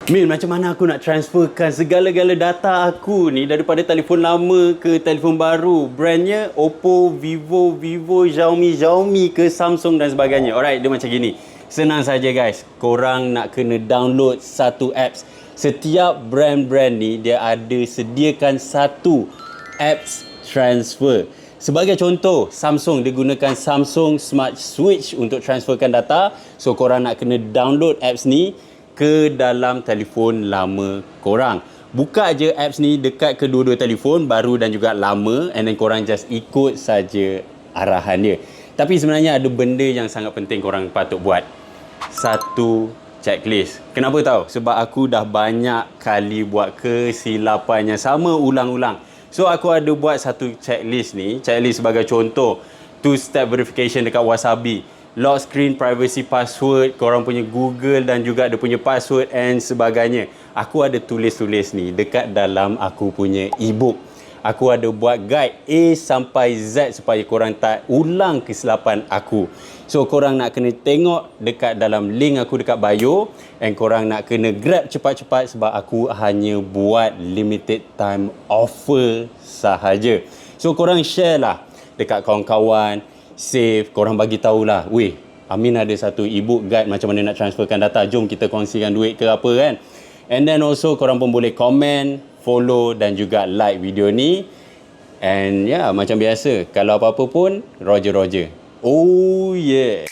Min, macam mana aku nak transferkan segala-gala data aku ni daripada telefon lama ke telefon baru? Brandnya Oppo, Vivo, Xiaomi ke Samsung dan sebagainya. Alright, dia macam gini. Senang saja guys. Korang nak kena download satu apps. Setiap brand-brand ni dia ada sediakan satu apps transfer. Sebagai contoh, Samsung dia gunakan Samsung Smart Switch untuk transferkan data. So korang nak kena download apps ni ke dalam telefon lama korang. Buka je apps ni dekat kedua-dua telefon, baru dan juga lama, and then korang just ikut saja arahan dia. Tapi sebenarnya ada benda yang sangat penting korang patut buat. Satu, checklist. Kenapa tahu? Sebab aku dah banyak kali buat kesilapan yang sama ulang-ulang. So aku ada buat satu checklist ni. Checklist sebagai contoh, 2-step verification dekat Wasabi, lock screen, privacy password, korang punya Google dan juga dia punya password and sebagainya. Aku ada tulis-tulis ni dekat dalam aku punya e-book. Aku ada buat guide A sampai Z supaya korang tak ulang kesilapan aku. So korang nak kena tengok dekat dalam link aku dekat bio, and korang nak kena grab cepat-cepat sebab aku hanya buat limited time offer sahaja. So korang share lah dekat kawan-kawan, save, korang bagi tahulah, weh, Amin ada satu e-book guide macam mana nak transferkan data, jom kita kongsikan duit ke apa kan. And then also korang pun boleh komen, follow dan juga like video ni. And ya, macam biasa, kalau apa-apa pun Roger. Oh yeah.